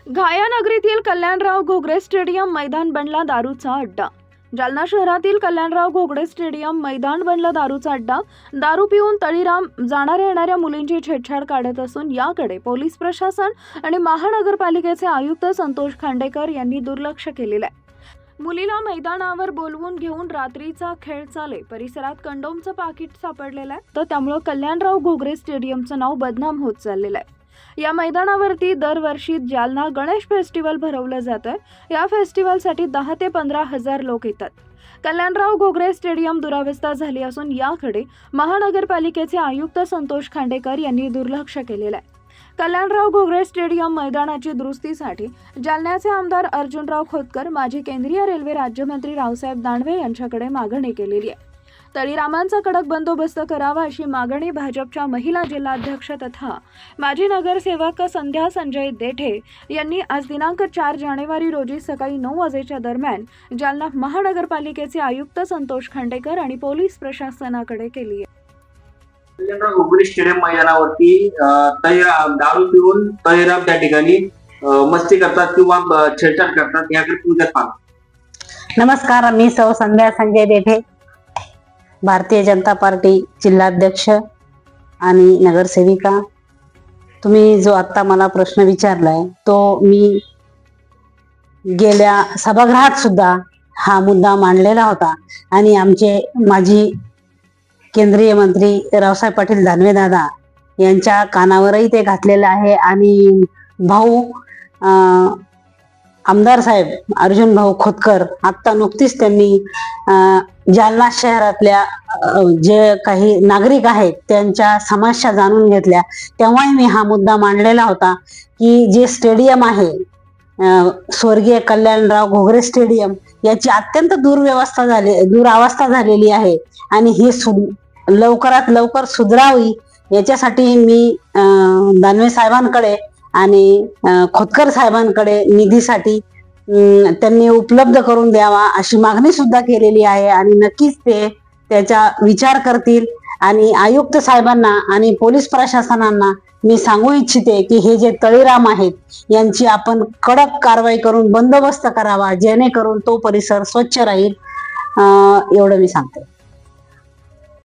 घायानगरीतील Kalyanrao Ghogre stadium मैदान बनला दारूचा अड्डा। जालना शहरातील कल्याणराव घोगरे स्टेडियम मैदान बनला दारूचा अड्डा। दारू पिऊन तळीराम जाणाऱ्या येणाऱ्या मुलींची छेडछाड काढत असून याकडे पोलीस प्रशासन आणि महानगरपालिकेचे आयुक्त संतोष खांडेकर यांनी दुर्लक्ष केलेले आहे। मुलीला मैदानावर बोलवून घेऊन रात्रीचा खेळ चाले, परिसरात कंडोमचं पाकिट सापडलेलं आहे, तर त्यामुळे कल्याणराव घोगरे स्टेडियमचं नाव बदनाम होत चाललेलं आहे। या मैदानावरती दरवर्षी जालना गणेश फेस्टिवल भरवलं जातं। या फेस्टिवलसाठी 10 ते 15 हजार लोक येतात। कल्याणराव घोगरे स्टेडियम दुरावस्था झाली असून याकडे महानगरपालिकेचे आयुक्त संतोष खांडेकर यांनी दुर्लक्ष केलेलं आहे। कल्याणराव घोगरे स्टेडियम मैदानाची दुरुस्तीसाठी जालन्याचे आमदार अर्जुनराव खोतकर, माजी केंद्रीय रेल्वे राज्यमंत्री रावसाहेब दानवे यांच्याकडे मागणी केलेली आहे। तळीरामांचा कडक बंदोबस्त करावा अशी मागणी भाजपच्या महिला जिल्हाध्यक्ष तथा माजी नगरसेवक संध्या संजय देठे यांनी आज दिनांक 4 जानेवारी रोजी सकाळी 9 वाजेच्या दरम्यान जालना महानगरपालिकेचे आयुक्त संतोष खांडेकर आणि पोलीस प्रशासनाकडे केली आहे। कल्याणराव घोगरे स्टेडियम मैदानावरती दारू पिऊन तळीराम त्या ठिकाणी मस्ती करतात किंवा छेडछाड करतात, याकडे तुमच्या सांगा। नमस्कार, मी सौ संध्या संजय देठे, भारतीय जनता पार्टी जिल्हाध्यक्ष आणि नगरसेविका। तुम्ही जो आता मला प्रश्न विचारलाय तो मी गेल्या सभागृहात सुद्धा हा मुद्दा मांडलेला होता आणि आमचे माजी केंद्रीय मंत्री रावसाहेब पाटील दानवे दादा यांच्या कानावरही ते घातलेलं आहे आणि भाऊ आमदार साहेब अर्जुन भाऊ खोतकर आता नुकतीच त्यांनी जालना शहरातल्या जे काही नागरिक आहेत त्यांच्या समस्या जाणून घेतल्या, तेव्हाही मी हा मुद्दा मांडलेला होता की जे स्टेडियम आहे स्वर्गीय कल्याणराव घोगरे स्टेडियम याची अत्यंत दुरावस्था झालेली आहे आणि ही लवकरात लवकर सुधारावी याच्यासाठी मी दानवे साहेबांकडे आणि खोतकर साहेबांकडे निधीसाठी त्यांनी उपलब्ध करून द्यावा अशी मागणी सुद्धा केलेली आहे आणि नक्कीच ते त्याचा विचार करतील। आणि आयुक्त साहेबांना आणि पोलीस प्रशासनांना मी सांगू इच्छिते की हे जे तळीराम आहेत यांची आपण कडक कारवाई करून बंदोबस्त करावा, जेणेकरून तो परिसर स्वच्छ राहील, एवढं मी सांगते।